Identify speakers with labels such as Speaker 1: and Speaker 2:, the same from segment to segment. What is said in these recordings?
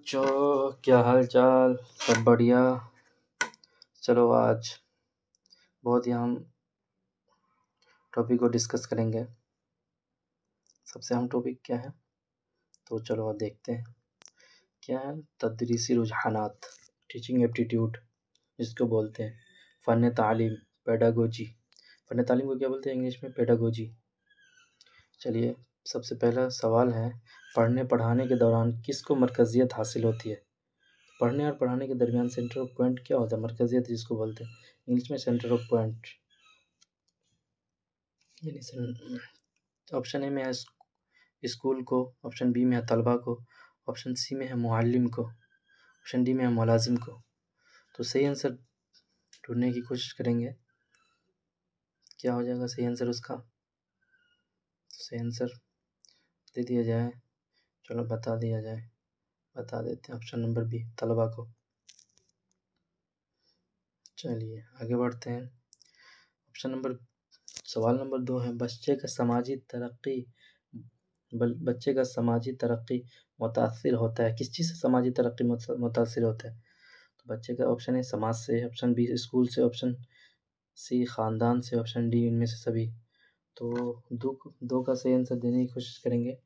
Speaker 1: बच्चों, क्या हाल चाल? सब बढ़िया। चलो आज बहुत ही हम टॉपिक को डिस्कस करेंगे। सबसे अहम टॉपिक क्या है, तो चलो आज देखते हैं क्या है। तदरीसी रुझानात, टीचिंग एप्टीट्यूड जिसको बोलते हैं, फ़न तालीम, पेडागोजी। फ़न तालीम को क्या बोलते हैं इंग्लिश में? पेडागोजी। चलिए, सबसे पहला सवाल है, पढ़ने पढ़ाने के दौरान किसको मरकज़ियत हासिल होती है? पढ़ने और पढ़ाने के दरमियान सेंटर ऑफ पॉइंट क्या होता है? मरकज़ियत जिसको बोलते हैं इंग्लिश में सेंटर ऑफ पॉइंट। यानी ऑप्शन ए में है स्कूल को, ऑप्शन बी में है तलबा को, ऑप्शन सी में है मुअल्लिम को, ऑप्शन डी में है मुलाजिम को। तो सही आंसर ढूंढने की कोशिश करेंगे, क्या हो जाएगा सही आंसर उसका। सही आंसर दे दिया जाए, चलो बता दिया जाए, बता देते हैं ऑप्शन नंबर बी, तलबा को। चलिए आगे बढ़ते हैं। सवाल नंबर 2 है, बच्चे का समाजी तरक्की मुतासिर होता है, किस चीज़ से समाजी तरक्की मुतासिर होता है? तो बच्चे का ऑप्शन है समाज से, ऑप्शन बी स्कूल से, ऑप्शन सी ख़ानदान से, ऑप्शन डी इनमें से सभी। तो दो का सही आंसर देने की कोशिश करेंगे।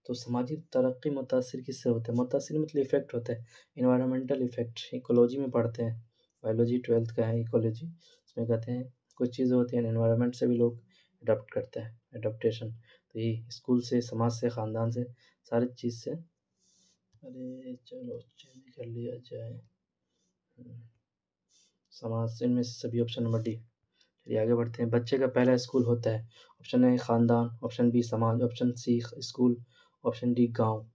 Speaker 1: तो समाजी तरक्की मुतासिर किससे होता है? मुतासिर मतलब इफ़ेक्ट होता है, इन्वायरमेंटल इफ़ेक्ट। इकोलॉजी में पढ़ते हैं, बायोलॉजी 12th का है इकोलॉजी, इसमें कहते हैं कुछ चीज़ें होती हैं एनवायरनमेंट से भी लोग अडॉप्ट करते हैं, एडोप्टेशन। तो ये स्कूल से, समाज से, ख़ानदान से, सारी चीज़ से। अरे चलो चेंज कर लिया जाए, समाज से, इनमें से सभी, ऑप्शन नंबर डी। चलिए आगे बढ़ते हैं। बच्चे का पहला स्कूल होता है, ऑप्शन ए ख़ानदान, ऑप्शन बी समाज, option C school, option D गाँव।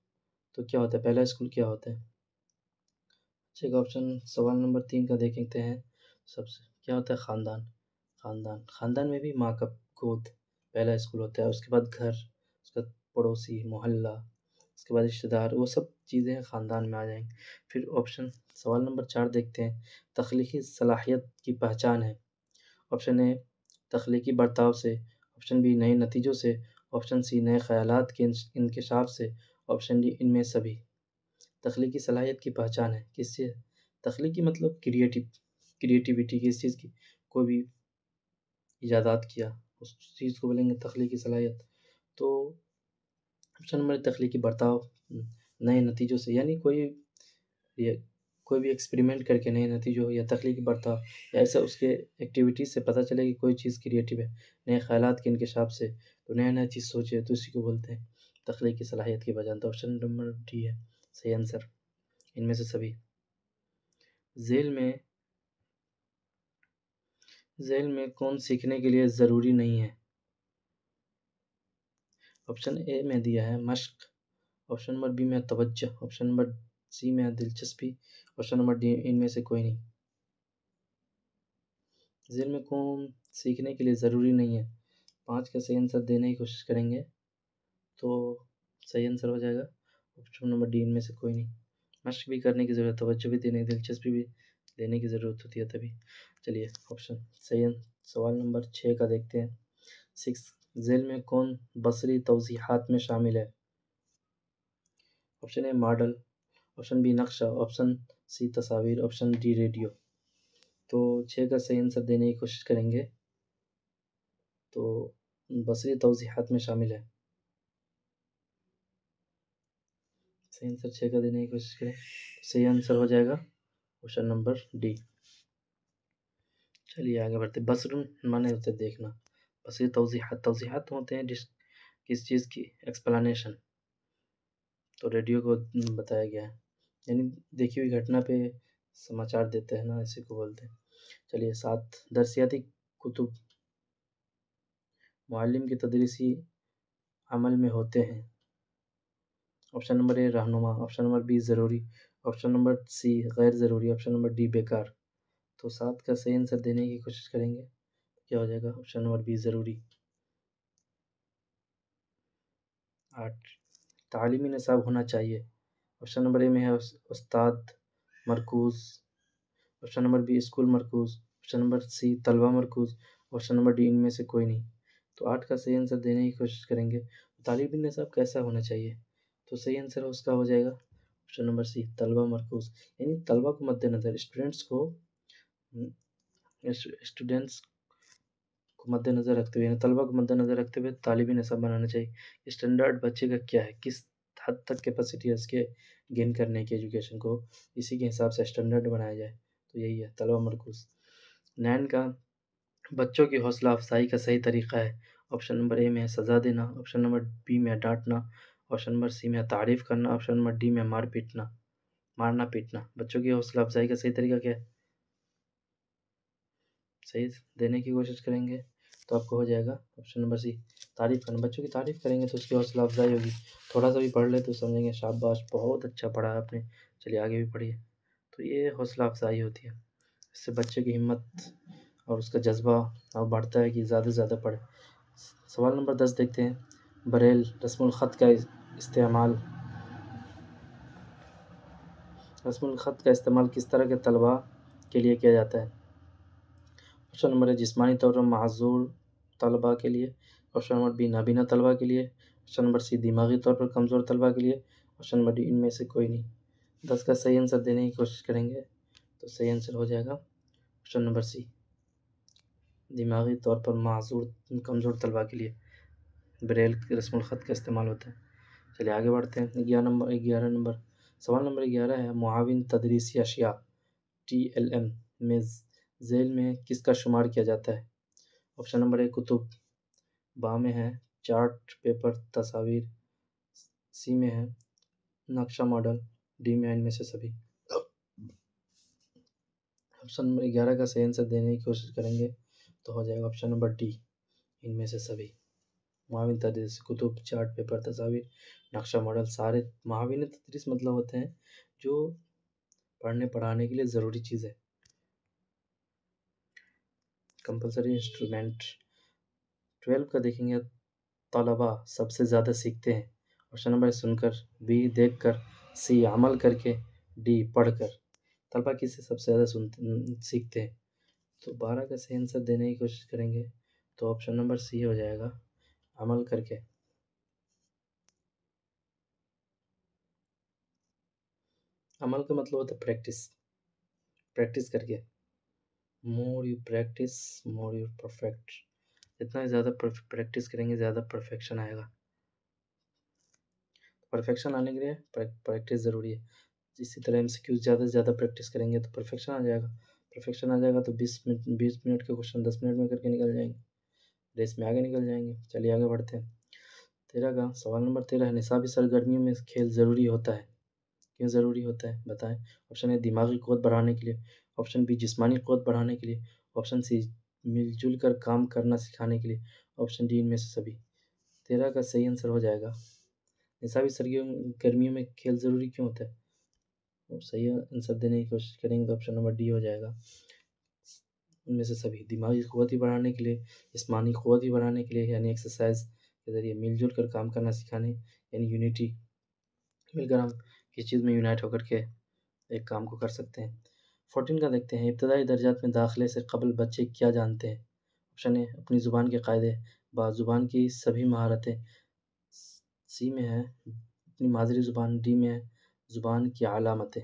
Speaker 1: तो क्या होता है पहला स्कूल, क्या होता है? बच्चे का ऑप्शन सवाल नंबर 3 का देखते हैं। सबसे क्या होता है? ख़ानदान। ख़ानदान में भी माँ का गोद पहला स्कूल होता है, उसके बाद घर, उसके बाद पड़ोसी, मोहल्ला, उसके बाद रिश्तेदार, वो सब चीज़ें ख़ानदान में आ जाएंगी। फिर ऑप्शन सवाल नंबर 4 देखते हैं। तख्लीकी सलाहियत की पहचान है, ऑप्शन ए तख्लीकी बर्ताव से, ऑप्शन बी नए नतीजों से, ऑप्शन सी नए ख़यालात के इंकशाफ से, ऑप्शन डी इनमें सभी। तख्लीकी सलाहियत की पहचान है किससे? तख्लीकी मतलब क्रिएटिविटी, किस चीज़ की, कोई भी इजादात किया उस चीज़ को बोलेंगे तख्लीकी सलाहियत। तो ऑप्शन नंबर तख्लीकी बर्ताव, नए नतीजों से, यानी कोई भी एक्सपेरिमेंट करके नए नतीजों, या तख्लीकी बर्ताव, या ऐसा उसके एक्टिविटीज़ से पता चले कि कोई चीज़ क्रिएटिव है, नए ख़यालात के इंकशाफ से, तो नया चीज़ सोचे, तो इसी को बोलते हैं तख्लीकी सलाहियत की पहचान। तो ऑप्शन नंबर डी है सही आंसर, इनमें से सभी। झेल में कौन सीखने के लिए ज़रूरी नहीं है? ऑप्शन ए में दिया है मश्क, ऑप्शन नंबर बी में तवज्जो, ऑप्शन नंबर सी में दिलचस्पी, ऑप्शन नंबर डी इनमें से कोई नहीं। झेल में कौन सीखने के लिए ज़रूरी नहीं है, 5 का सही आंसर देने की कोशिश करेंगे, तो सही आंसर हो जाएगा ऑप्शन नंबर डी, इनमें से कोई नहीं। मश्क भी करने की ज़रूरत, तवज्जो भी देने, दिलचस्पी भी देने की ज़रूरत होती है तभी। चलिए ऑप्शन सवाल नंबर 6 का देखते हैं। 6, झेल में कौन बसरी तौज़ीहात में शामिल है? Option A model, option B नक्शा, ऑप्शन सी तस्वीर, ऑप्शन डी रेडियो। तो 6 का सही आंसर देने की कोशिश करेंगे, तो बसरी तौज़ीहात में शामिल है। सही आंसर 6 का देने की कोशिश करें, सही आंसर हो जाएगा ऑप्शन नंबर डी। चलिए आगे बढ़ते। बसरुन माने होते देखना, बसरी तौज़ीहात होते हैं किस चीज़ की, एक्सप्लेनेशन। तो रेडियो को बताया गया है, यानी देखी हुई घटना पे समाचार देते हैं ना, इसी को बोलते हैं। चलिए 7, दरसियाती कुतुब मुअल्लिम के तदरीसी अमल में होते हैं। ऑप्शन नंबर ए रहनुमा, ऑप्शन नंबर बी ज़रूरी, ऑप्शन नंबर सी गैर ज़रूरी, ऑप्शन नंबर डी बेकार। तो 7 का सही आंसर देने की कोशिश करेंगे, क्या हो जाएगा ऑप्शन नंबर बी ज़रूरी। 8, तालीमी निसाब होना चाहिए, ऑप्शन नंबर ए में है उस्ताद मरकूज़, ऑप्शन नंबर बी स्कूल मरकूज़, ऑप्शन नंबर सी तलबा मरकूज़, ऑप्शन नंबर डी इनमें से कोई नहीं। तो 8 का सही आंसर देने की कोशिश करेंगे, तालीमी निसाब कैसा होना चाहिए, तो सही आंसर उसका हो जाएगा ऑप्शन नंबर सी तलबा मरकूज़, यानी तलबा को मद्देनज़र, स्टूडेंट्स को मद्देनज़र रखते हुए, यानी तलबा को मद्देनज़र रखते हुए तालीमी निसाब बनाना चाहिए। स्टैंडर्ड बच्चे का क्या है, किस हद तक कैपेसिटी है उसके गेन करने की एजुकेशन को, इसी के हिसाब से स्टैंडर्ड बनाया जाए, तो यही है तलबा मरकूज़। 9 का बच्चों की हौसला अफजाई का सही तरीका है। ऑप्शन नंबर ए में है सज़ा देना, ऑप्शन नंबर बी में है डांटना, ऑप्शन नंबर सी में है तारीफ़ करना, ऑप्शन नंबर डी में मारना पीटना। बच्चों की हौसला अफजाई का सही तरीका क्या है, सही देने की कोशिश करेंगे तो आपको हो जाएगा ऑप्शन नंबर सी तारीफ़ करना। बच्चों की तारीफ़ करेंगे तो उसकी हौसला अफजाई होगी। थोड़ा सा भी पढ़ ले तो समझेंगे शाबाश बहुत अच्छा पढ़ा है आपने, चलिए आगे भी पढ़िए, तो ये हौसला अफजाई होती है। इससे बच्चे की हिम्मत और उसका जज्बा और बढ़ता है कि ज़्यादा से ज़्यादा पढ़े। सवाल नंबर 10 देखते हैं, बरेल रस्मुल ख़त का इस्तेमाल किस तरह के तलबा के लिए किया जाता है। ऑप्शन नंबर ए जिस्मानी तौर पर माज़ूर तलबा के लिए, ऑप्शन नंबर बी नाबीना तलबा के लिए, ऑप्शन नंबर सी दिमागी तौर पर कमज़ोर तलबा के लिए, ऑप्शन नंबर डी इनमें से कोई नहीं। 10 का सही आंसर देने की कोशिश करेंगे तो सही आंसर हो जाएगा ऑप्शन नंबर सी दिमागी तौर पर माज़ूर कमज़ोर तलबा के लिए ब्रेल रस्मुल ख़त का इस्तेमाल होता है। चलिए आगे बढ़ते हैं। 11 नंबर सवाल नंबर 11 है, मुआविन तदरीसी अशिया TLM में ज़ेल में किसका शुमार किया जाता है। ऑप्शन नंबर ए कुतुब, बा में है चार्ट पेपर तस्वीर, सी में है नक्शा मॉडल, डी में है इनमें से सभी। ऑप्शन नंबर 11 का सही आंसर देने की कोशिश करेंगे तो हो जाएगा ऑप्शन नंबर डी इनमें से सभी। मुआविन तदरीस कुतुब चार्ट पेपर तस्वीर नक्शा मॉडल सारे मुआविन तदरीस मतलब होते हैं जो पढ़ने पढ़ाने के लिए ज़रूरी चीज़ है, कंपलसरी इंस्ट्रूमेंट। 12 का देखेंगे, तलबा सबसे ज़्यादा सीखते हैं। ऑप्शन नंबर सुनकर, बी देखकर, सी अमल करके, डी पढ़कर। तलबा किससे सबसे ज़्यादा सीखते हैं, तो 12 का सही आंसर देने की कोशिश करेंगे तो ऑप्शन नंबर सी हो जाएगा अमल करके। अमल का मतलब होता है प्रैक्टिस करके। More you practice more you perfect, जितना ज़्यादा प्रैक्टिस करेंगे ज़्यादा परफेक्शन आएगा। परफेक्शन आने के लिए प्रैक्टिस ज़रूरी है। इसी तरह MCQ ज़्यादा से ज़्यादा प्रैक्टिस करेंगे तो परफेक्शन आ जाएगा तो 20 मिनट के क्वेश्चन 10 मिनट में करके निकल जाएंगे, रेस में आगे निकल जाएंगे। चलिए आगे बढ़ते हैं। 13 का सवाल नंबर 13 है, निसाबी सरगर्मियों में खेल ज़रूरी होता है, क्यों ज़रूरी होता है बताएं। ऑप्शन ए दिमागी क़ुव्वत बढ़ाने के लिए, ऑप्शन बी जिस्मानी क़ुव्वत बढ़ाने के लिए, ऑप्शन सी मिलजुल कर काम करना सिखाने के लिए, ऑप्शन डी इनमें से सभी। 13 का सही आंसर हो जाएगा, निसाबी सरगर्मियों में खेल ज़रूरी क्यों होता है, और सही आंसर देने की कोशिश करेंगे तो ऑप्शन नंबर डी हो जाएगा उनमें से सभी। दिमागी क़ुव्वत ही बढ़ाने के लिए, जिस्मानी क़ुव्वत ही बढ़ाने के लिए, यानी एक्सरसाइज के ज़रिए मिलजुल कर काम करना सिखाने, यानी यूनिटी, मिलकर हम किस चीज़ में यूनाइट होकर के एक काम को कर सकते हैं। 14 का देखते हैं, इब्तदाई दर्जात में दाखिले से कबल बच्चे क्या जानते हैं। ऑप्शन ए अपनी ज़ुबान के कायदे, बा ज़ुबान की सभी महारतें, सी में है अपनी मादरी ज़ुबान, डी में है ज़ुबान की अलामतें।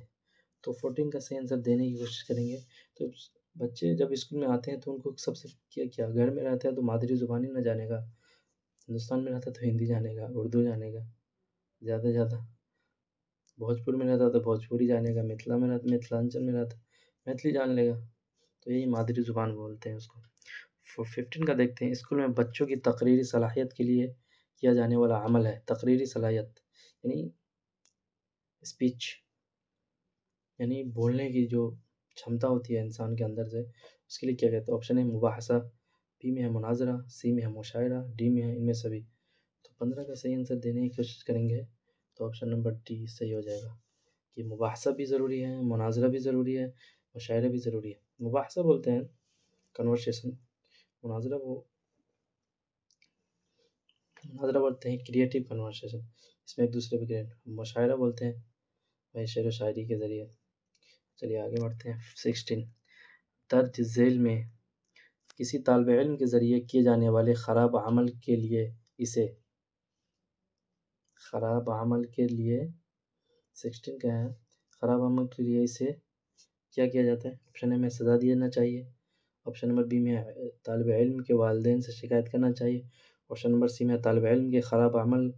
Speaker 1: तो 14 का सही आंसर देने की कोशिश करेंगे तो बच्चे जब स्कूल में आते हैं तो उनको सबसे क्या घर में रहते हैं तो मादरी ज़ुबान ही ना जानेगा, हिंदुस्तान में रहता है तो हिंदी जानेगा, उर्दू जानेगा, ज़्यादा से ज़्यादा भोजपुर में रहता तो भोजपुरी जानेगा, मिथिला में रहता मिथिलांचल में रहता मैथिली जान लेगा, तो यही मादरी ज़ुबान बोलते हैं उसको। 15 का देखते हैं, स्कूल में बच्चों की तकरीरी सलाहियत के लिए किया जाने वाला अमल है। तकरीरी सलाहियत यानी स्पीच, यानी बोलने की जो क्षमता होती है इंसान के अंदर से, उसके लिए क्या कहते हैं। ऑप्शन ए मुबाहसा, बी में है मुनाजरा, सी में है मुशायरा, डी में है इनमें सभी। तो 15 का सही आंसर देने की कोशिश करेंगे तो ऑप्शन नंबर डी सही हो जाएगा कि मुबाहसा भी ज़रूरी है, मुनाजरा भी ज़रूरी है, मुशायरा भी ज़रूरी है। मुबाहसा बोलते हैं कन्वर्सेशन, मुनाजरा बोलते हैं क्रिएटिव कन्वर्सेशन, इसमें एक दूसरे पे क्रिएट। मुशायरा बोलते हैं वही शेर व शायरी के ज़रिए। चलिए आगे बढ़ते हैं। 16 दर्ज झेल में किसी तालिब इल्म के ज़रिए किए जाने वाले ख़राब अमल के लिए 16 क्या है? ख़राब अमल के लिए इसे क्या किया जाता है? ऑप्शन ए में सज़ा देना चाहिए, ऑप्शन नंबर बी में तालिब इल्म के वालिदैन से शिकायत करना चाहिए, ऑप्शन नंबर सी में तालिब इल्म के ख़राब अमल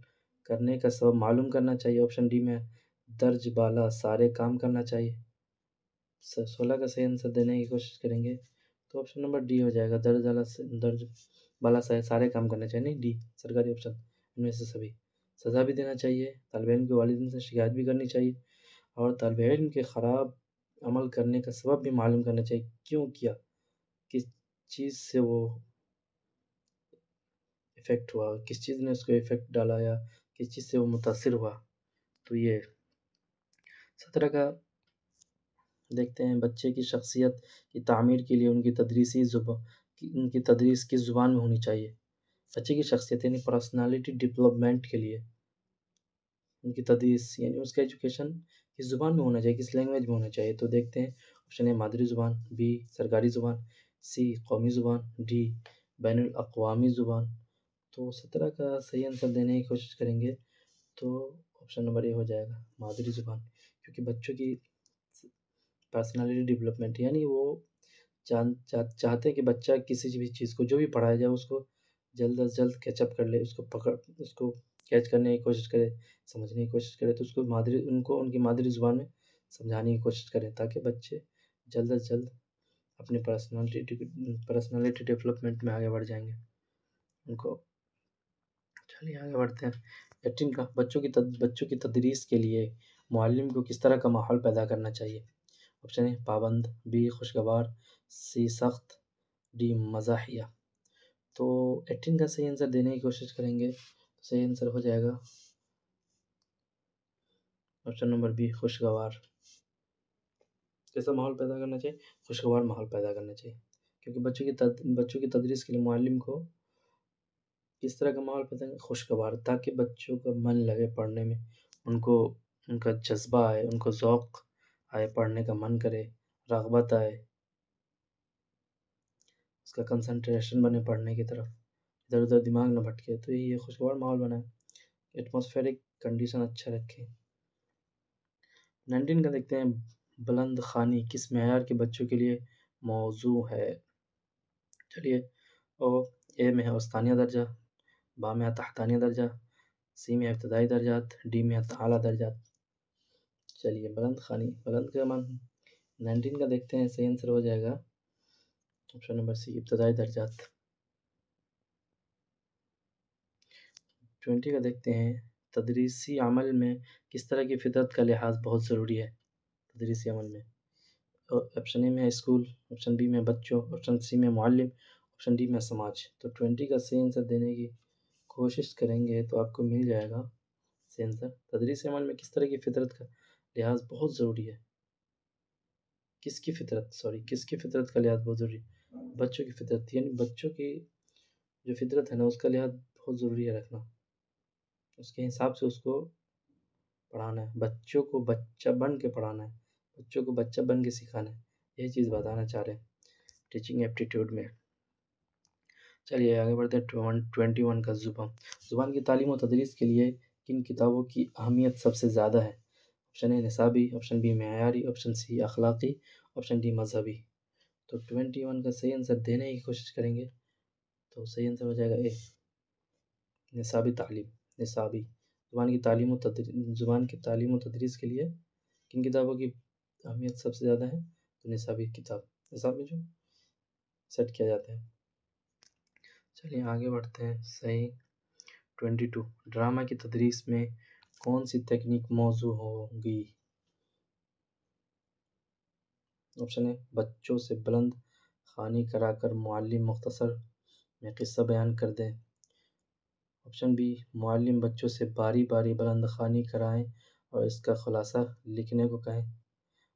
Speaker 1: करने का सबब मालूम करना चाहिए, ऑप्शन डी में दर्ज बाला सारे काम करना चाहिए। 16 का सही आंसर देने की कोशिश करेंगे तो ऑप्शन नंबर डी हो जाएगा, दर्ज बाला सारे काम करने चाहिए, नहीं डी सरकारी ऑप्शन, इनमें से सभी। सज़ा भी देना चाहिए, तालिब इल्म के वालिदैन से शिकायत भी करनी चाहिए और तालिब इल्म के ख़राब अमल करने का सबब भी मालूम करना चाहिए, क्यों किया, किस चीज़ से वो इफ़ेक्ट हुआ, किस चीज़ ने उसको इफ़ेक्ट डाला या किस चीज़ से वो मुतासिर हुआ। तो ये 17 का देखते हैं, बच्चे की शख्सियत की तामीर के लिए उनकी तदरीस किस ज़ुबान में होनी चाहिए? बच्चे की शख्सियत यानी पर्सनालिटी डेवलपमेंट के लिए उनकी तदरीस यानी उसका एजुकेशन किस ज़ुबान में होना चाहिए, किस लैंग्वेज में होना चाहिए? तो देखते हैं, ऑप्शन ए मादरी ज़ुबान, बी सरकारी ज़ुबान, सी कौमी ज़ुबान, डी बैनुल अक़वामी ज़ुबान। तो 17 का सही आंसर देने की कोशिश करेंगे तो ऑप्शन नंबर ए हो जाएगा, मादरी ज़ुबान, क्योंकि बच्चों की पर्सनालिटी डेवलपमेंट यानी वो चाहते हैं कि बच्चा किसी भी चीज़ को जो भी पढ़ाया जाए उसको जल्द अज़ जल्द कैचअप कर ले, उसको कैच करने की कोशिश करे, समझने की कोशिश करे, तो उनको उनकी मादरी ज़ुबान में समझाने की कोशिश करें ताकि बच्चे जल्द अज़ जल्द अपनी पर्सनालिटी डेवलपमेंट में आगे बढ़ जाएंगे उनको। चलिए आगे बढ़ते हैं। 18 का बच्चों की तदरीस के लिए मुअल्लिम को किस तरह का माहौल पैदा करना चाहिए? ऑप्शन ए पाबंद, बी खुशगवार, सी सख्त, डी मज़ाहिया। तो 18 का सही आंसर देने की कोशिश करेंगे तो सही आंसर हो जाएगा ऑप्शन नंबर बी खुशगवार। कैसा माहौल पैदा करना चाहिए? खुशगवार माहौल पैदा करना चाहिए, क्योंकि बच्चों की तदरीस के लिए मुअल्लिम को किस तरह का माहौल पैदा खुशगवार, ताकि बच्चों का मन लगे पढ़ने में, उनको उनका जज्बा आए, उनको ज़ौक़ आए, पढ़ने का मन करे, रग़बत आए, उसका कंसंट्रेशन बने पढ़ने की तरफ, इधर उधर दिमाग न भटके। तो ये खुशगवार माहौल बनाए, एटमॉस्फेरिक कंडीशन अच्छा रखें। 19 का देखते हैं, बुलंद ख़ानी किस मेयार के बच्चों के लिए मौजू है? चलिए, ओ ए में है औसतानिया दर्जा, बा में है तहतानिया दर्जा, सी में है इब्तदाई दर्जात, डी में है आला दर्जात। चलिए बुलंद का मान 19 का देखते हैं, सही आंसर हो जाएगा ऑप्शन नंबर सी इब्तदाई दर्जात। 20 का देखते हैं, तदरीसी अमल में किस तरह की फ़ितरत का लिहाज बहुत ज़रूरी है? तदरीसी अमल में ऑप्शन ए में है स्कूल, ऑप्शन बी में बच्चों, ऑप्शन सी में मुअल्लिम, ऑप्शन डी में समाज। तो 20 का सही आंसर देने की कोशिश करेंगे तो आपको मिल जाएगा सही आंसर। तदरीसी अमल में किस तरह की फ़ितरत का लिहाज बहुत ज़रूरी है? किसकी फ़ितरत का लिहाज बहुत ज़रूरी है? बच्चों की फ़ितरत, यानी बच्चों की जो फ़ितरत है ना उसका लिहाज बहुत ज़रूरी है रखना, उसके हिसाब से उसको पढ़ाना है, बच्चों को बच्चा बन के पढ़ाना है, बच्चों को बच्चा बन के सिखाना है, यही चीज़ बताना चाह रहे हैं टीचिंग एप्टीट्यूड में। चलिए आगे बढ़ते हैं। 21 का ज़ुबान की तालीम और तदरीस के लिए किन किताबों की अहमियत सबसे ज़्यादा है? ऑप्शन ए निसाबी, ऑप्शन बी मेयारी, ऑप्शन सी अखलाकी, ऑप्शन डी मजहबी। तो 21 का सही आंसर देने की कोशिश करेंगे तो सही आंसर हो जाएगा ए निसाबी तालीम। निसाबी ज़ुबान की तालीम और तदरीस के लिए किन किताबों की अहमियत सबसे ज़्यादा है? तो निसाबी किताब, निसाब में जो सेट किया जाता है। चलिए आगे बढ़ते हैं। सही 22 ड्रामा की तदरीस में कौन सी तकनीक मौजू होगी? ऑप्शन ए बच्चों से बुलंद ख़ानी कराकर मुअल्लिम मुख्तसर में क़िस्सा बयान कर दें, ऑप्शन बी मुअल्लिम बच्चों से बारी बारी बुलंद ख़ानी कराएं और इसका ख़ुलासा लिखने को कहें,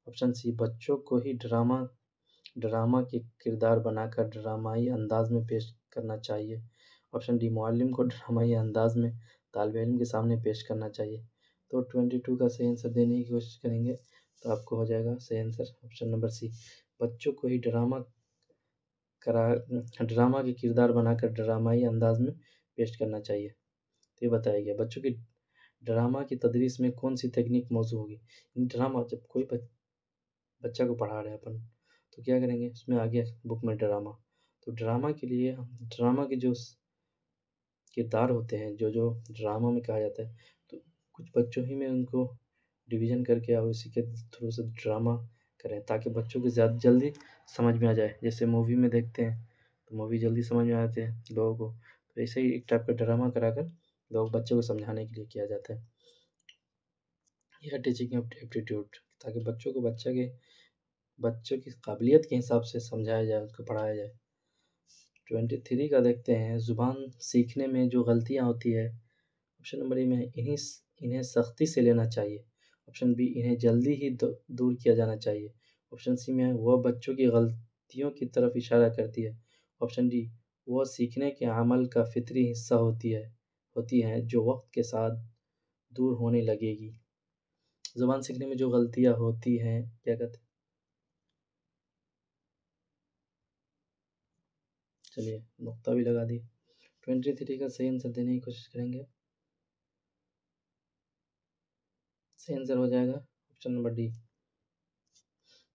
Speaker 1: ऑप्शन सी बच्चों को ही ड्रामा के किरदार बनाकर ड्रामाई अंदाज में पेश करना चाहिए, ऑप्शन डी मुअल्लिम को ड्रामाई अंदाज में तालिब इल्म के सामने पेश करना चाहिए। तो 22 का सही आंसर देने की कोशिश करेंगे तो आपको हो जाएगा सही आंसर ऑप्शन नंबर सी, बच्चों को ही ड्रामा के किरदार बनाकर ड्रामाई अंदाज में पेश करना चाहिए। तो ये बताया गया बच्चों की ड्रामा की तदरीस में कौन सी तकनीक मौजूद होगी? ड्रामा जब कोई बच्चा को पढ़ा रहे हैं अपन, तो क्या करेंगे, उसमें आ गया बुक में ड्रामा, तो ड्रामा के लिए हम ड्रामा के जो किरदार होते हैं, जो जो ड्रामा में कहा जाता है, तो कुछ बच्चों ही में उनको डिवीज़न करके और उसी के थ्रू से ड्रामा करें, ताकि बच्चों को ज़्यादा जल्दी समझ में आ जाए। जैसे मूवी में देखते हैं, तो मूवी जल्दी समझ में आते हैं लोगों को, तो ऐसे ही एक टाइप का ड्रामा कराकर लोग बच्चों को समझाने के लिए किया जाता है। यह टीचिंग एप्टीट्यूड, ताकि बच्चों की काबिलियत के हिसाब से समझाया जाए, उसको पढ़ाया जाए। 23 का देखते हैं, ज़ुबान सीखने में जो गलतियाँ होती है, ऑप्शन नंबर ए में है, इन्हें सख्ती से लेना चाहिए। ऑप्शन बी, इन्हें जल्दी ही दूर किया जाना चाहिए। ऑप्शन सी में है, वह बच्चों की गलतियों की तरफ इशारा करती है। ऑप्शन डी, वह सीखने के अमल का फितरी हिस्सा होती है जो वक्त के साथ दूर होने लगेगी। ज़ुबान सीखने में जो गलतियाँ होती हैं, क्या कहते हैं, चलिए नुक्ता भी लगा दिए। 23 का सही आंसर देने की कोशिश करेंगे। सही आंसर हो जाएगा ऑप्शन नंबर डी,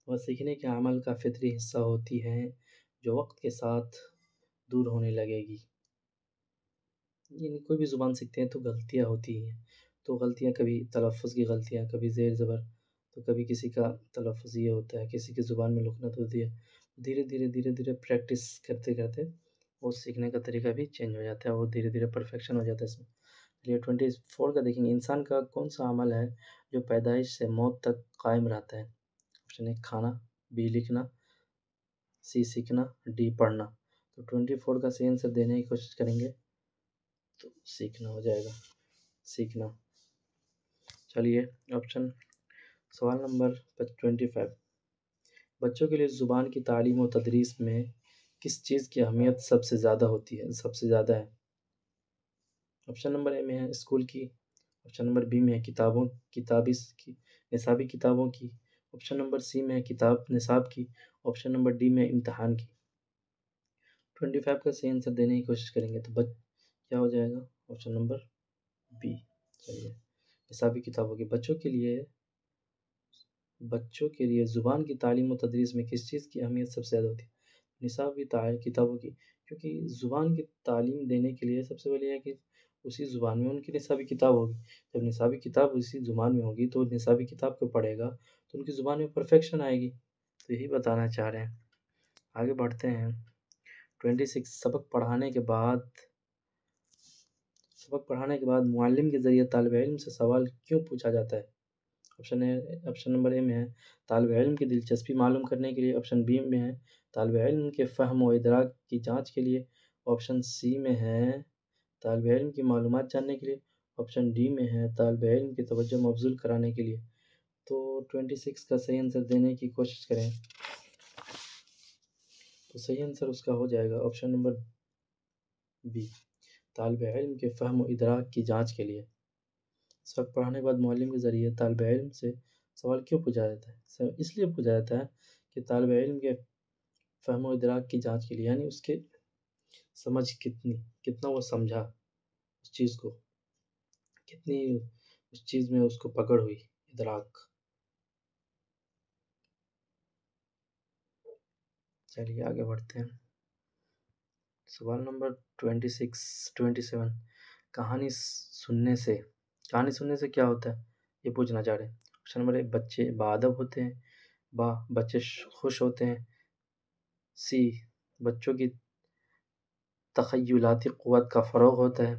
Speaker 1: वह सीखने के अमल का फितरी हिस्सा होती हैं जो वक्त के साथ दूर होने लगेगी। यानी कोई भी ज़ुबान सीखते हैं तो गलतियाँ होती ही हैं, तो गलतियाँ कभी तलफ़्फ़ुज़ की गलतियाँ, कभी ज़ेर ज़बर, तो कभी किसी का तलफ़्फ़ुज़ ये होता है, किसी की ज़ुबान में लुकनत होती है। धीरे-धीरे प्रैक्टिस करते-करते वो सीखने का तरीका भी चेंज हो जाता है, वो धीरे-धीरे परफ़ेक्शन हो जाता है इसमें। चलिए 24 का देखेंगे, इंसान का कौन-सा अमल है जो पैदाइश से मौत तक कायम रहता है? ऑप्शन ए खाना, बी लिखना, सी सीखना, डी पढ़ना। तो 24 का सही आंसर देने की कोशिश करेंगे, तो सीखना हो जाएगा, सीखना। चलिए सवाल नंबर 25, बच्चों के लिए ज़ुबान की तालीम और तदरीस में किस चीज़ की अहमियत सबसे ज़्यादा है? ऑप्शन नंबर ए में है स्कूल की, ऑप्शन नंबर बी में है निसाबी किताबों की, ऑप्शन नंबर सी में है निसाब की, ऑप्शन नंबर डी में इम्तहान की। 25 का सही आंसर देने की कोशिश करेंगे, तो क्या हो जाएगा, ऑप्शन नंबर बी। चलिए, निसाबी किताबों की, बच्चों के लिए ज़ुबान की तालीम और तदरीस में किस चीज़ की अहमियत सबसे ज़्यादा होती है? निसाबी किताबों की, क्योंकि ज़ुबान की तालीम देने के लिए सबसे पहले है कि उसी ज़ुबान में उनकी निसाबी किताब होगी। जब निसाबी किताब उसी ज़ुबान में होगी, तो निसाबी किताब को पढ़ेगा, तो उनकी ज़ुबान में परफ़ेक्शन आएगी। तो यही बताना चाह रहे हैं। आगे बढ़ते हैं। 26, सबक पढ़ाने के बाद मुअल्लिम के ज़रिए तालिब इल्म से सवाल क्यों पूछा जाता है? ऑप्शन नंबर ए में है, तालिब इल्म की दिलचस्पी मालूम करने के लिए, ऑप्शन बी में है, तालिब इल्म के फ़हम व इदराक की जाँच के लिए, ऑप्शन सी में है, तालिब इल्म की मालूमात जानने के लिए, ऑप्शन डी में है, तालिब इल्म की तवज्जो मबज़ूल कराने के लिए। तो 26 का सही आंसर देने की कोशिश करें, तो सही आंसर उसका हो जाएगा ऑप्शन नंबर बी, तालिब इल्म के फ़हम व इदराक की जाँच के लिए। सबक पढ़ाने के बाद मुअल्लिम के ज़रिए तालिब इल्म से सवाल क्यों पूछा जाता है? इसलिए पूछा जाता है कि तालिब इल्म के फ़हम व इदराक की जाँच के लिए, यानी उसके समझ कितना वो समझा उस चीज़ को, कितनी उस चीज़ में उसको पकड़ हुई, इदराक। चलिए आगे बढ़ते हैं। सवाल नंबर 27, कहानी सुनने से क्या होता है? ये पूछना चाह रहे हैं। ऑप्शन नंबर ए, बच्चे बाअदब होते हैं, बा बच्चे खुश होते हैं, सी बच्चों की तख़य्युलाती क़ुव्वत का फ़रोग़ होता है।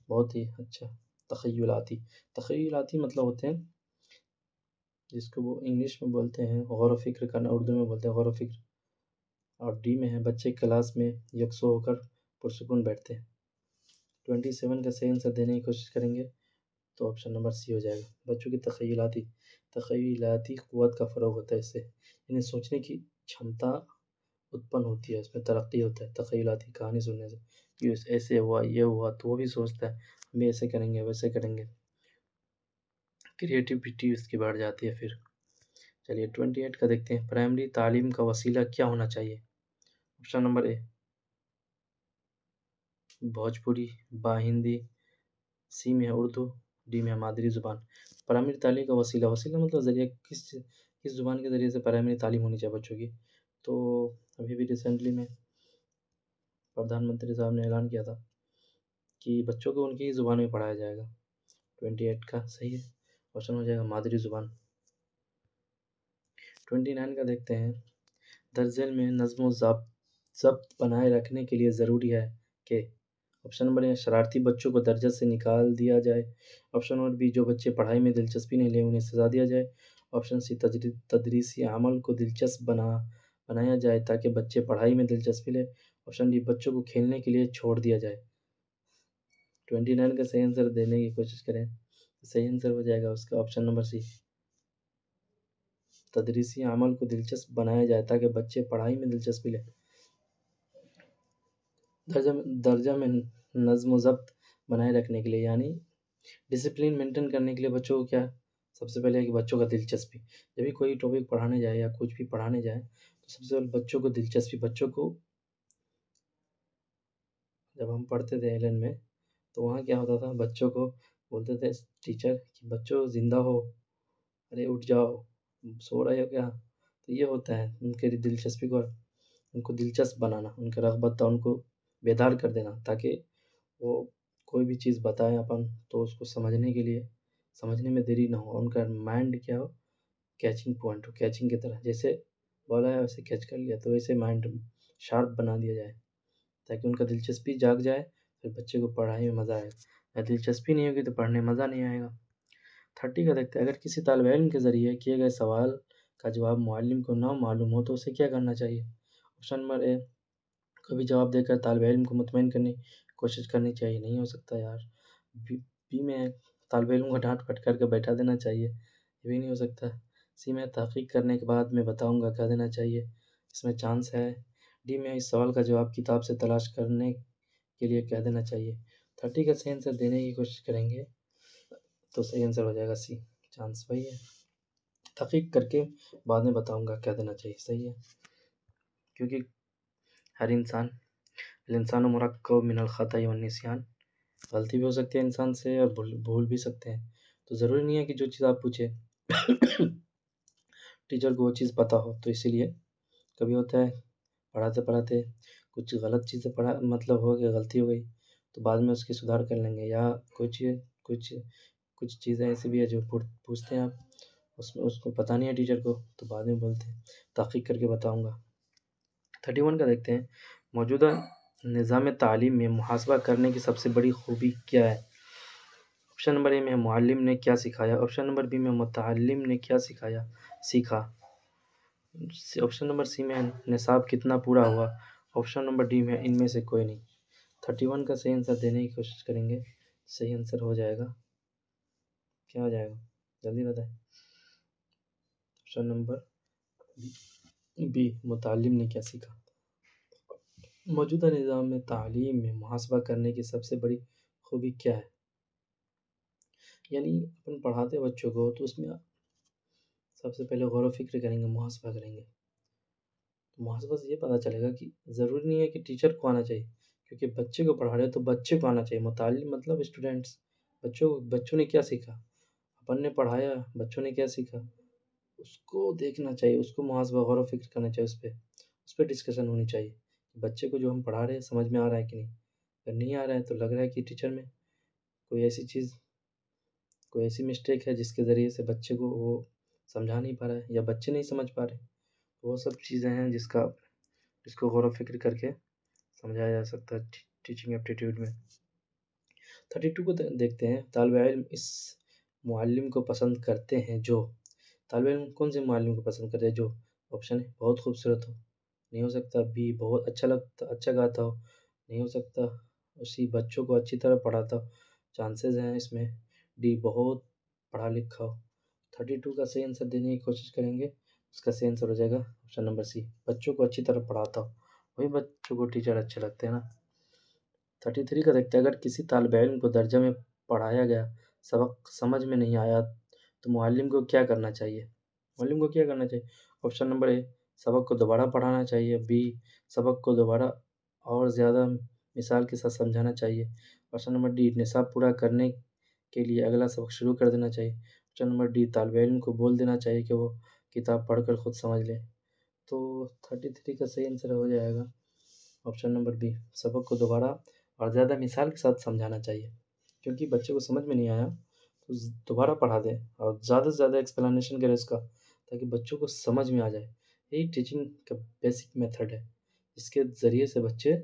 Speaker 1: बहुत ही अच्छा। तख़य्युलाती मतलब होते हैं जिसको वो इंग्लिश में बोलते हैं गौर व फ़िक्र करना, उर्दू में बोलते हैं गौर व फ़िक्र। और डी में है, बच्चे क्लास में यकसो होकर पुरसुकून बैठते हैं। 27 का सही आंसर देने की कोशिश करेंगे, तो ऑप्शन नंबर सी हो जाएगा। बच्चों की तख़य्युलाती क़ुव्वत का फ़रोग़ होता है इससे, यानी सोचने की क्षमता उत्पन्न होती है, उसमें तरक्की होता है तख़य्युलाती कहानी सुनने से, कि ऐसे हुआ, ये हुआ, तो वो भी सोचता है हम भी ऐसे करेंगे, वैसे करेंगे। क्रिएटिविटी उसकी बढ़ जाती है फिर। चलिए 28 का देखते हैं, प्राइमरी तालीम का वसीला क्या होना चाहिए? ऑप्शन नंबर ए, भोजपुरी, बा हिंदी, सी में है उर्दू, डी में है मादरी ज़ुबान। प्राइमरी तालीम का वसीला, वसीला मतलब ज़रिया, किस ज़ुबान के ज़रिए से प्राइमरी तालीम होनी चाहिए बच्चों की। तो अभी भी रिसेंटली में प्रधानमंत्री साहब ने ऐलान किया था कि बच्चों को उनकी ही ज़ुबान में पढ़ाया जाएगा। 28 का सही है, ऑप्शन हो जाएगा मादरी ज़ुबान। 29 का देखते हैं, दर्जे में नज़्म ज़ब्त बनाए रखने के लिए ज़रूरी है कि ऑप्शन नंबर ए शरारती बच्चों को दर्जे से निकाल दिया जाए। ऑप्शन नंबर बी जो बच्चे पढ़ाई में दिलचस्पी नहीं ले उन्हें सज़ा दिया जाए। ऑप्शन सी तदरीसी अमल को दिलचस्प बनाया जाए ताकि बच्चे पढ़ाई में दिलचस्पी ले। ऑप्शन डी बच्चों को खेलने के लिए छोड़ दिया जाए। 29 का सही आंसर देने की कोशिश करें। सही आंसर हो जाएगा उसका ऑप्शन नंबर सी, तदरीसी अमल को दिलचस्प बनाया जाए ताकि बच्चे पढ़ाई में दिलचस्पी ले। दर्जा में नज़्म व ज़ब्त बनाए रखने के लिए, यानी डिसिप्लिन मेंटेन करने के लिए बच्चों को क्या, सबसे पहले है कि बच्चों का दिलचस्पी। जब भी कोई टॉपिक पढ़ाने जाए या कुछ भी पढ़ाने जाए तो सबसे पहले बच्चों को दिलचस्पी, बच्चों को, जब हम पढ़ते थे एलन में तो वहाँ क्या होता था, बच्चों को बोलते थे टीचर कि बच्चों ज़िंदा हो, अरे उठ जाओ, सो रहे हो क्या। तो ये होता है उनके दिलचस्पी को, उनको दिलचस्प बनाना, उनका रग़बत उनको बेदार कर देना ताकि वो कोई भी चीज़ बताएँ अपन तो उसको समझने के लिए, समझने में देरी ना हो, उनका माइंड क्या हो, कैचिंग पॉइंट हो, कैचिंग की तरह, जैसे बोला है वैसे कैच कर लिया, तो वैसे माइंड शार्प बना दिया जाए ताकि उनका दिलचस्पी जाग जाए, फिर बच्चे को पढ़ाई में मज़ा आएगा। या दिलचस्पी नहीं होगी तो पढ़ने में मज़ा नहीं आएगा। 30 का देखते हैं, अगर किसी तालिब इल्म के ज़रिए किए गए सवाल का जवाब मुअल्लिम को ना मालूम हो तो उसे क्या करना चाहिए। ऑप्शन नंबर ए कभी जवाब देकर तालिब इल्म को मुतमईन करने की कोशिश करनी चाहिए, नहीं हो सकता यार। बी में है तालिब इल्म को डांट फटकार कर बैठा देना चाहिए, ये भी नहीं हो सकता। सी में तहकीक करने के बाद मैं बताऊंगा कह देना चाहिए, इसमें चांस है। डी में इस सवाल का जवाब किताब से तलाश करने के लिए कह देना चाहिए। 30 का सही आंसर देने की कोशिश करेंगे तो सही आंसर हो जाएगा सी, चांस वही है, तहकीक करके बाद में बताऊंगा कह देना चाहिए, सही है। क्योंकि हर इंसान इंसान मुरक्कब मिनल ख़ताई वन निस्यान, गलती भी हो सकती है इंसान से और भूल भी सकते हैं। तो ज़रूरी नहीं है कि जो चीज़ आप पूछे टीचर को वो चीज़ पता हो, तो इसीलिए कभी होता है पढ़ाते पढ़ाते कुछ गलत चीज़ें पढ़ा, मतलब हो गई, गलती हो गई तो बाद में उसकी सुधार कर लेंगे। या कुछ कुछ चीज़ें ऐसी भी है जो पूछते हैं आप, उसमें उसको पता नहीं है टीचर को तो बाद में बोलते हैं तहकीक करके बताऊंगा। 31 का देखते हैं, मौजूदा निज़ाम तालीम में मुहासबा करने की सबसे बड़ी खूबी क्या है। ऑप्शन नंबर ए में मुअल्लिम ने क्या सिखाया। ऑप्शन नंबर बी में मुतअल्लिम ने क्या सीखा। ऑप्शन नंबर सी में निसाब कितना पूरा हुआ। ऑप्शन नंबर डी में इनमें से कोई नहीं। 31 का सही आंसर देने की कोशिश करेंगे, सही आंसर हो जाएगा, क्या हो जाएगा जल्दी बताएं। ऑप्शन नंबर बी मुतअल्लिम ने क्या सीखा। मौजूदा निज़ाम में तालीम में मुहासबा करने की सबसे बड़ी खूबी क्या है, यानी अपन पढ़ाते बच्चों को तो उसमें सबसे पहले गौर व फिक्र करेंगे, मुहासबा करेंगे। तो मुहासबा से ये पता चलेगा कि ज़रूरी नहीं है कि टीचर को आना चाहिए, क्योंकि बच्चे को पढ़ा रहे हो तो बच्चे को आना चाहिए। मुतालिम मतलब स्टूडेंट्स, बच्चों ने क्या सीखा, अपन ने पढ़ाया, बच्चों ने क्या सीखा उसको देखना चाहिए, उसको मुहासबा गौर व फिक्र करना चाहिए, उस पर डिस्कशन होनी चाहिए। बच्चे को जो हम पढ़ा रहे हैं समझ में आ रहा है कि नहीं। अगर नहीं आ रहा है तो लग रहा है कि टीचर में कोई ऐसी चीज़, कोई ऐसी मिस्टेक है जिसके ज़रिए से बच्चे को वो समझा नहीं पा रहा है या बच्चे नहीं समझ पा रहे। तो वो सब चीज़ें हैं जिसको गौर व फिक्र करके समझाया जा सकता है टीचिंग एप्टीट्यूड में। 32 को देखते हैं, तालिब इल्म इस मुअल्लिम को पसंद करते हैं जो, तालिब इल्म कौन से मुअल्लिम को पसंद करते हैं जो, ऑप्शन है बहुत खूबसूरत हो, नहीं हो सकता। बी बहुत अच्छा गाता हो, नहीं हो सकता। उसी बच्चों को अच्छी तरह पढ़ाता हो, चांसेस हैं इसमें। डी बहुत पढ़ा लिखा हो। 32 का सही आंसर देने की कोशिश करेंगे, उसका सही आंसर हो जाएगा ऑप्शन नंबर सी, बच्चों को अच्छी तरह पढ़ाता हो, वही बच्चों को टीचर अच्छे लगते हैं ना। 33 का देखते हैं, अगर किसी तालिब इल्म को दर्जा में पढ़ाया गया सबक समझ में नहीं आया तो मुअल्लिम को क्या करना चाहिए। मुअल्लिम को क्या करना चाहिए। ऑप्शन नंबर ए सबक को दोबारा पढ़ाना चाहिए। बी सबक को दोबारा और ज़्यादा मिसाल के साथ समझाना चाहिए। ऑप्शन नंबर डी निसाब पूरा करने के लिए अगला सबक शुरू कर देना चाहिए। ऑप्शन नंबर डी, तालिब इल्म को बोल देना चाहिए कि वो किताब पढ़कर खुद समझ ले। तो 33 का सही आंसर हो जाएगा ऑप्शन नंबर बी, सबक को दोबारा और ज़्यादा मिसाल के साथ समझाना चाहिए, क्योंकि बच्चे को समझ में नहीं आया तो दोबारा पढ़ा दें और ज़्यादा से ज़्यादा एक्सप्लेनेशन करें उसका, ताकि बच्चों को समझ में आ जाए। यही टीचिंग का बेसिक मेथड है, इसके ज़रिए से बच्चे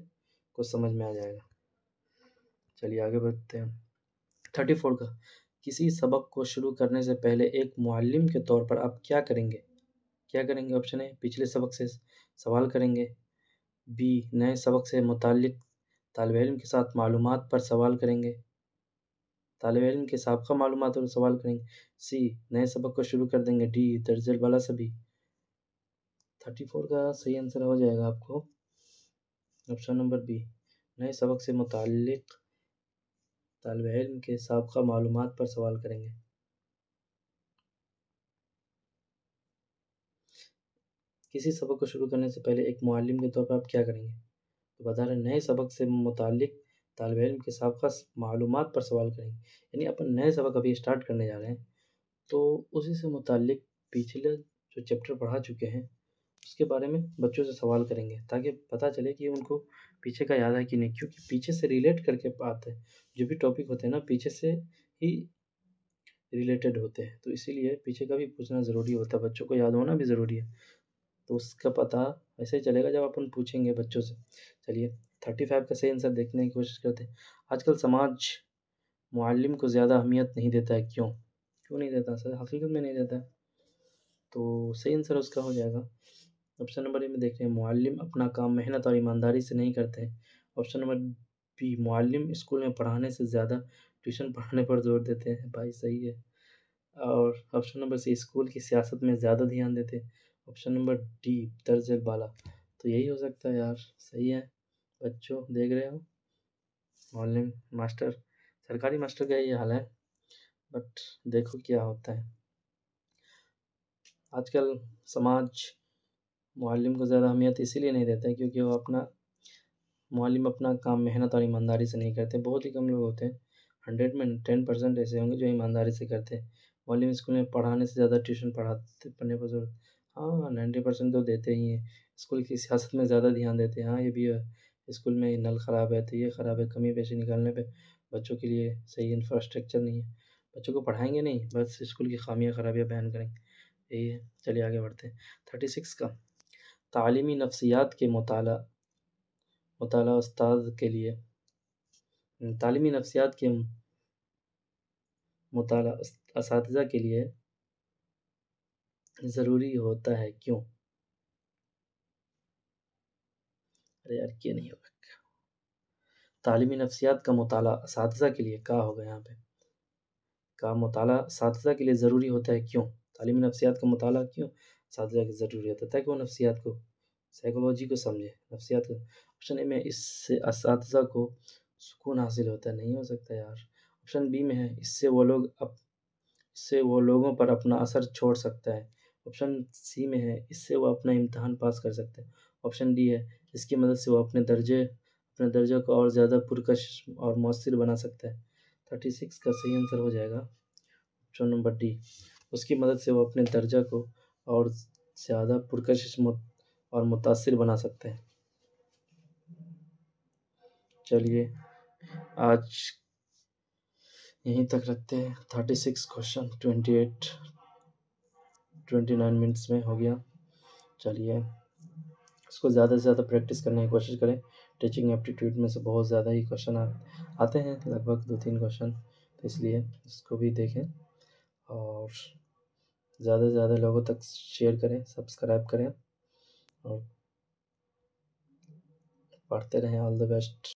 Speaker 1: को समझ में आ जाएगा। चलिए आगे बढ़ते हैं। 34 का, किसी सबक को शुरू करने से पहले एक मुअल्लिम के तौर पर आप क्या करेंगे? क्या करेंगे? ऑप्शन ए, पिछले सबक से सवाल करेंगे। बी, नए सबक से मुताल्लिक़ तालिब इल्म के साथ मालूमात पर सवाल करेंगे। तालिब इल्म के साबका मालूमात पर सवाल करेंगे। सी, नए सबक को शुरू कर देंगे। डी, दर्जल वाला सभी। 34 का सही आंसर हो जाएगा आपको ऑप्शन नंबर बी, नए सबक से मुताल्लिक़ तालिब इल्म के साबका मालूमात पर सवाल करेंगे। किसी सबक को शुरू करने से पहले एक मुअल्लिम के तौर पर आप क्या करेंगे? तो बता रहे नए सबक से मुताल्लिक़ तालिब इल्म के साबका मालूमात पर सवाल करेंगे, यानी अपन नए सबक अभी स्टार्ट करने जा रहे हैं, तो उसी से मुताल्लिक़ पिछले जो चैप्टर पढ़ा चुके हैं उसके बारे में बच्चों से सवाल करेंगे, ताकि पता चले कि उनको पीछे का याद है कि नहीं, क्योंकि पीछे से रिलेट करके आते हैं। जो भी टॉपिक होते हैं ना, पीछे से ही रिलेटेड होते हैं, तो इसीलिए पीछे का भी पूछना ज़रूरी होता है, बच्चों को याद होना भी ज़रूरी है। तो उसका पता ऐसे ही चलेगा जब अपन पूछेंगे बच्चों से। चलिए 35 का सही आंसर देखने की कोशिश करते हैं। आजकल समाज मुअल्लिम को ज़्यादा अहमियत नहीं देता है, क्यों? क्यों नहीं देता सर? हकीकत में नहीं देता है। तो सही आंसर उसका हो जाएगा ऑप्शन नंबर ए में देख रहे हैं, मुअल्लिम अपना काम मेहनत और ईमानदारी से नहीं करते हैं। Option number B, Muallem school में पढ़ाने से ज़्यादा ट्यूशन पढ़ाने पर जोर देते हैं। भाई सही है। और ऑप्शन नंबर सी, स्कूल की सियासत में ज़्यादा ध्यान देते हैं। ऑप्शन नंबर डी, दर्जल बाला। तो यही हो सकता है यार, सही है। बच्चों देख रहे हो, मुअल्लिम मास्टर, सरकारी मास्टर का यही हाल है, बट देखो क्या होता है। आजकल समाज मुअल्लिम को ज़्यादा अहमियत इसीलिए नहीं देता है क्योंकि वो अपना मुअल्लिम अपना काम मेहनत और ईमानदारी से नहीं करते। बहुत ही कम लोग होते हैं, 100 में 10% ऐसे होंगे जो ईमानदारी से करते हैं। मुअल्लिम स्कूल में पढ़ाने से ज़्यादा ट्यूशन पढ़ने पर ज़ोर, हाँ 90% तो देते ही हैं। स्कूल की सियासत में ज़्यादा ध्यान देते हैं, हाँ ये भी है। स्कूल में नल ख़राब है तो ये ख़राब है, कमी पेशी निकालने पे बच्चों के लिए सही इंफ्रास्ट्रक्चर नहीं है। बच्चों को पढ़ाएँगे नहीं, बस स्कूल की खामियाँ खराबियाँ बयान करेंगे, यही है। चलिए आगे बढ़ते हैं। 36 का, तालीमी नफ्सियात के मुताला उस्ताद के लिए तालीमी नफ्सियात के मुताला असातिज़ा के लिए ज़रूरी होता है, क्यों? अरे यार ये नहीं होगा। तालीमी नफ्सियात का मुताला असातिज़ा के लिए क्या होगा यहाँ पे? का मुताला असातिज़ा के लिए ज़रूरी होता है, क्यों? तालीमी नफ्सियात का मुताला क्यों असातिज़ा के ज़रूरी होता है? ताकि वो नफ्सियात को, साइकोलॉजी को समझे, नफ्सियात को। ऑप्शन ए में, इससे असातिज़ा को सुकून हासिल होता है, नहीं हो सकता यार। ऑप्शन बी में है, इससे वो लोगों पर अपना असर छोड़ सकता है। ऑप्शन सी में है, इससे वो अपना इम्तिहान पास कर सकता है। ऑप्शन डी है, इसकी मदद से वो अपने दर्जे को और ज़्यादा पुरकश और मौसर बना सकता है। 36 का सही आंसर हो जाएगा ऑप्शन नंबर डी, उसकी मदद से वो अपने दर्जा को और ज़्यादा पुरकशिश और मुतासिर बना सकते हैं। चलिए आज यहीं तक रखते हैं। 36 क्वेश्चन 29 मिनट्स में हो गया। चलिए इसको ज़्यादा से ज़्यादा प्रैक्टिस करने की कोशिश करें। टीचिंग एप्टीट्यूड में से बहुत ज़्यादा ही क्वेश्चन आते हैं, लगभग 2-3 क्वेश्चन, तो इसलिए इसको भी देखें और ज़्यादा से ज़्यादा लोगों तक शेयर करें, सब्सक्राइब करें और पढ़ते रहें। All the best.